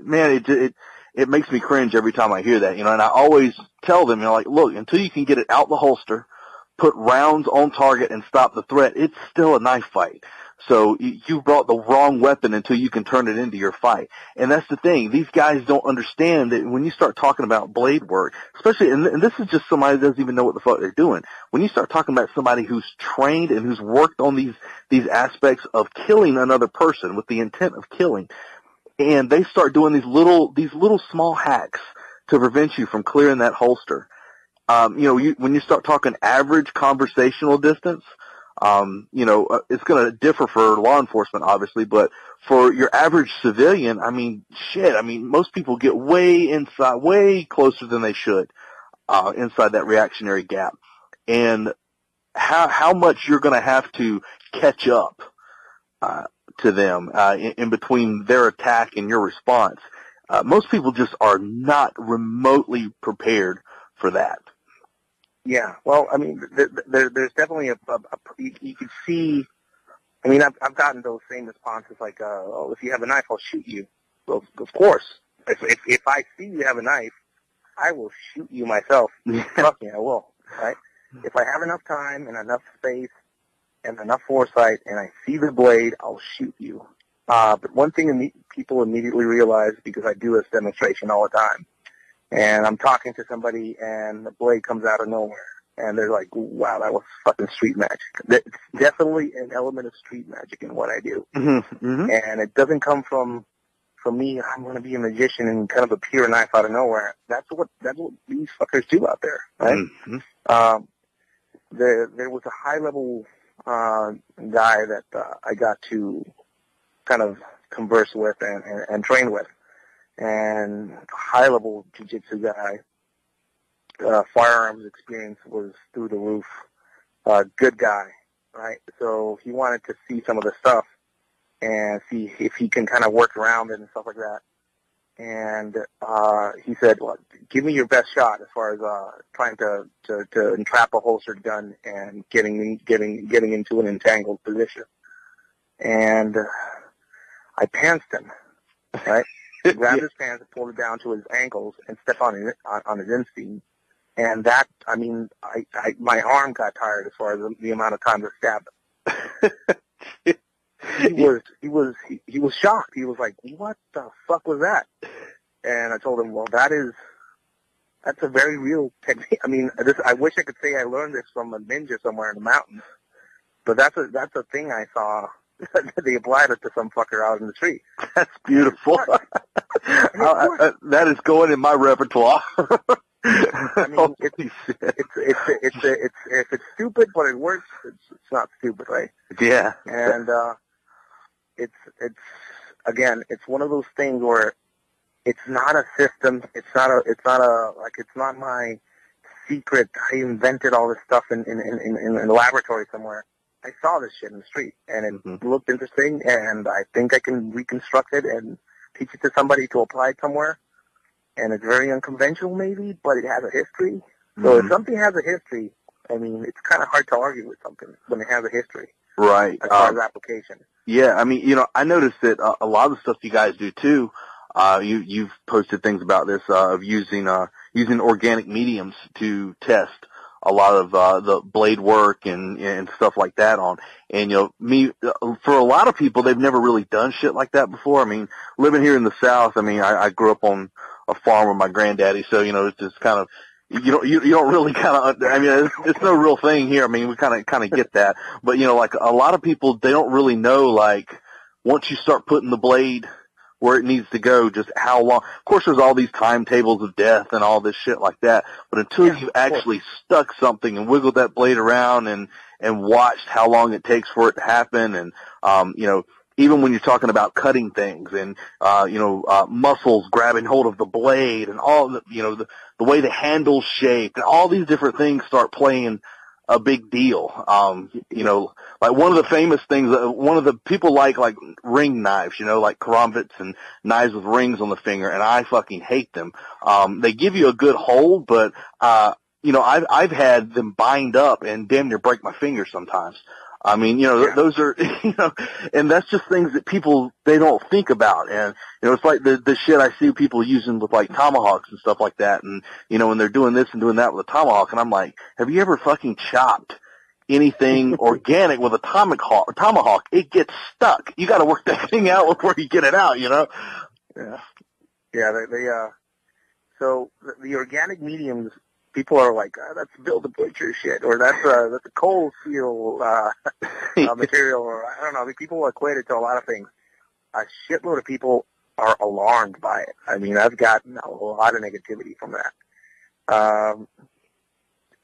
Man, it makes me cringe every time I hear that. And I always tell them, like, look, until you can get it out the holster, put rounds on target, and stop the threat, it's still a knife fight. So you brought the wrong weapon until you can turn it into your fight. And that's the thing. These guys don't understand that when you start talking about blade work, especially, and this is just somebody that doesn't even know what the fuck they're doing. When you start talking about somebody who's trained and who's worked on these aspects of killing another person with the intent of killing, and they start doing these little small hacks to prevent you from clearing that holster. When you start talking average conversational distance, it's going to differ for law enforcement, obviously, but for your average civilian, most people get way closer than they should, inside that reactionary gap. And how much you're going to have to catch up, to them, in between their attack and your response. Most people just are not remotely prepared for that. Yeah, well, I mean, there's definitely you can see I mean, I've gotten those same responses like, oh, if you have a knife, I'll shoot you. Well, of course. If I see you have a knife, I will shoot you myself. Trust me, I will. Right? If I have enough time and enough space and enough foresight and I see the blade, I'll shoot you. But one thing people immediately realize, because I do this demonstration all the time, and I'm talking to somebody and the blade comes out of nowhere, and they're like, wow, that was fucking street magic. It's definitely an element of street magic in what I do. Mm-hmm. Mm-hmm. And it doesn't come from me, I'm going to be a magician and kind of appear a knife out of nowhere. That's what these fuckers do out there, right? Mm-hmm. There was a high-level guy that I got to kind of converse with and train with, and high-level jiu-jitsu guy. Firearms experience was through the roof. Good guy, right? So he wanted to see some of the stuff and see if he can kind of work around it and stuff like that. And he said, well, give me your best shot as far as trying to entrap a holstered gun and getting into an entangled position. And I pantsed him, right? Grabbed his pants and pulled it down to his ankles and stepped on his inseam. And that, I mean, my arm got tired as far as the amount of time to stab him. He was shocked. He was like, what the fuck was that? And I told him, well, that's a very real technique. I mean, I wish I could say I learned this from a ninja somewhere in the mountains, but that's a thing I saw. They applied it to some fucker out in the street. That's beautiful. That is going in my repertoire. I mean, it's stupid, but it works. It's not stupid, right? Yeah. And it's one of those things where it's not a system. It's not my secret. I invented all this stuff in the laboratory somewhere. I saw this shit in the street, and it looked interesting, and I think I can reconstruct it and teach it to somebody to apply it somewhere. And it's very unconventional, maybe, but it has a history. So if something has a history, I mean, it's kind of hard to argue with something when it has a history. Right. As far as application. Yeah, I mean, I noticed that a lot of the stuff you guys do too. You've posted things about this of using organic mediums to test a lot of the blade work and stuff like that on. And for a lot of people, they've never really done shit like that before. I mean, living here in the South, I mean, I grew up on a farm with my granddaddy, so it's just kind of you don't really kind of, I mean, it's no real thing here. I mean, we kind of get that, but like a lot of people, they don't really know, like, once you start putting the blade where it needs to go, just how long. Of course, there's all these timetables of death and all this shit like that, but until you've actually stuck something and wiggled that blade around and watched how long it takes for it to happen, and even when you're talking about cutting things and muscles grabbing hold of the blade and all the way the handle's shaped and all these different things start playing a big deal. Like one of the famous things, one of the people like ring knives, like karambits and knives with rings on the finger, and I fucking hate them. They give you a good hold, but I've had them bind up and damn near break my finger sometimes. I mean, those are, and that's just things that people, they don't think about. And, it's like the shit I see people using with like tomahawks and stuff like that. And, when they're doing this and doing that with a tomahawk, and I'm like, have you ever fucking chopped anything organic with a tomahawk? It gets stuck. You gotta work that thing out before you get it out, Yeah. Yeah, so the organic mediums, people are like, that's build a butcher shit, or that's a coal steel material, or I don't know. People equate it to a lot of things. A shitload of people are alarmed by it. I mean, I've gotten a lot of negativity from that.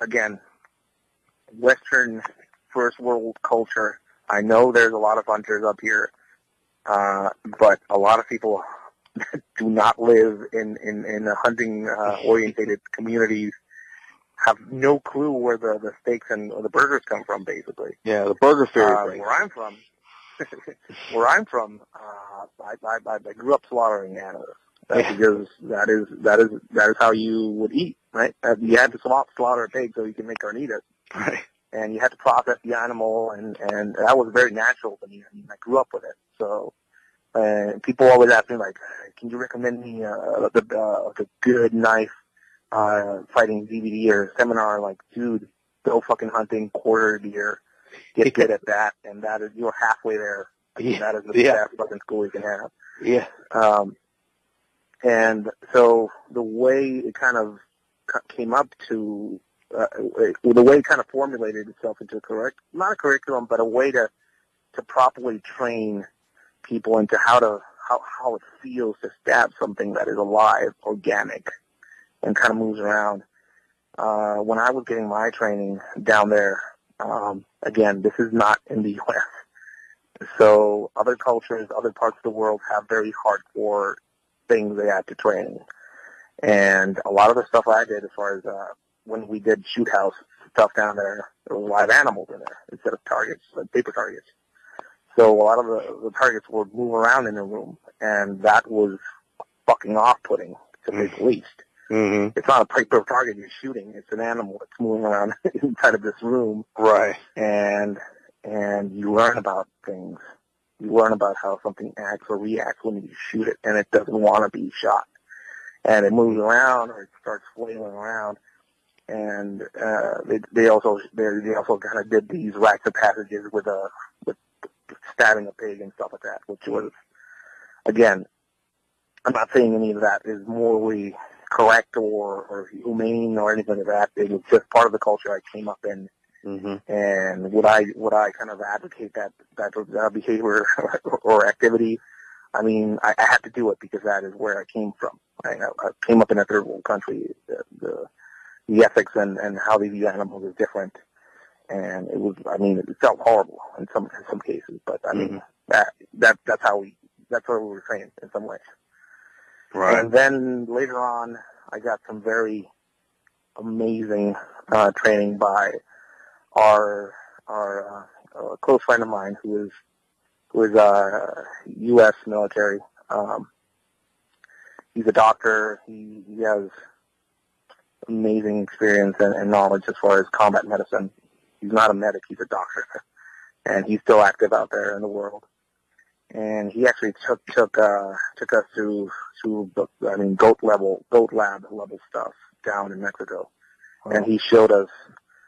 Again, Western first world culture. I know there's a lot of hunters up here, but a lot of people do not live in hunting orientated communities. Have no clue where the steaks and the burgers come from, basically. Yeah, the burger fairy. Where I'm from, I grew up slaughtering animals because that is how you would eat, right? You had to slaughter a pig so you can make carnitas. Right. and you had to process the animal, and that was very natural to me. I mean, I grew up with it. So, people always ask me, like, can you recommend me a good knife fighting DVD or seminar? Like, dude, go fucking hunting, quarter deer, get good at that, and that is, you're halfway there. I mean, that is the best fucking school you can have. Yeah. And so the way it kind of came up to, the way it kind of formulated itself into not a curriculum, but a way to properly train people into how it feels to stab something that is alive, organic, and kind of moves around. When I was getting my training down there, again, this is not in the U.S. So other cultures, other parts of the world have very hardcore things they add to training. And a lot of the stuff I did, as far as when we did shoot house stuff down there, there was live animals in there instead of targets, like paper targets. So a lot of the targets would move around in the room, and that was fucking off-putting, to say the least. Mm-hmm. It's not a paper target you're shooting. It's an animal that's moving around inside of this room. Right. And you learn about things. You learn about how something acts or reacts when you shoot it, and it doesn't want to be shot. And it moves around, or it starts flailing around. And they also kind of did these rites of passages with stabbing a pig and stuff like that, which was, again, I'm not saying any of that is morally correct or humane or anything like that. It was just part of the culture I came up in. Mm-hmm. And would I kind of advocate that behavior or activity? I mean, I had to do it because that is where I came from. I came up in a third world country. The ethics and how they view animals is different. And it was, I mean, it felt horrible in some cases, but I mean, that's how we were trained in some ways. Right. And then later on, I got some very amazing training by our close friend of mine who is U.S. military. He's a doctor. He has amazing experience and knowledge as far as combat medicine. He's not a medic, he's a doctor. And he's still active out there in the world. And he actually took us through goat lab level stuff down in Mexico. Oh. And he showed us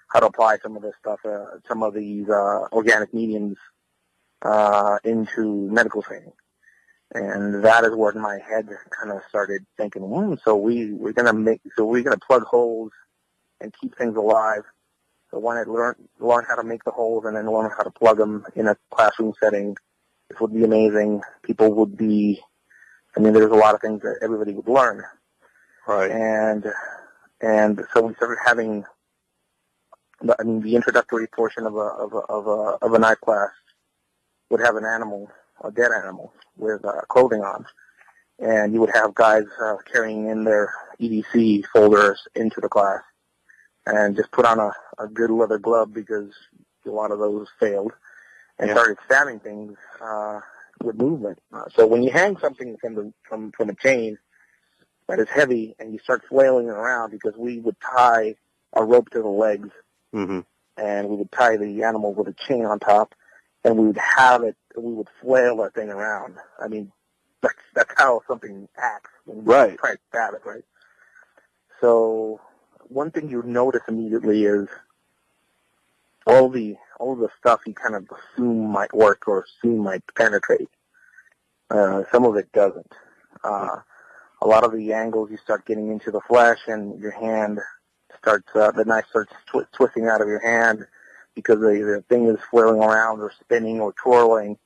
how to apply some of this stuff, some of these organic mediums into medical training. And that is where my head kind of started thinking, so we're gonna plug holes and keep things alive. So why not learn how to make the holes and then learn how to plug them in a classroom setting? This would be amazing. People would be, there's a lot of things that everybody would learn. Right. And so we started having, the introductory portion of a knife class would have an animal, a dead animal, with clothing on. And you would have guys carrying in their EDC folders into the class and just put on a good leather glove because a lot of those failed and started stabbing things with movement. So when you hang something from a chain that is heavy and you start flailing it around, because we would tie a rope to the legs, mm-hmm. and we would tie the animal with a chain on top, and we would flail that thing around. I mean, that's how something acts when you try to stab it, right? So one thing you notice immediately is all the stuff you kind of assume might work or assume might penetrate. Some of it doesn't. A lot of the angles, you start getting into the flesh, and your hand the knife starts twisting out of your hand because the thing is flailing around or spinning or twirling.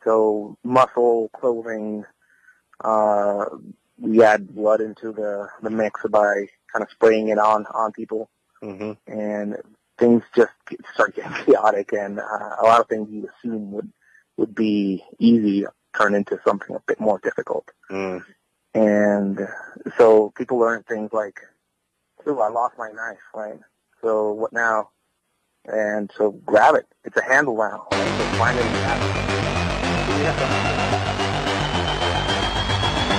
So muscle, clothing, we add blood into the mix by kind of spraying it on people. Mm-hmm. And things just start getting chaotic, and a lot of things you assume would be easy turn into something a bit more difficult. Mm. And so people learn things like, I lost my knife, right? So what now? And so grab it. It's a handle now. Right? So find it and grab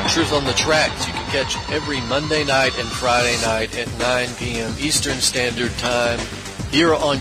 it. Truth on the Tracks you can catch every Monday night and Friday night at 9 p.m. Eastern Standard Time here on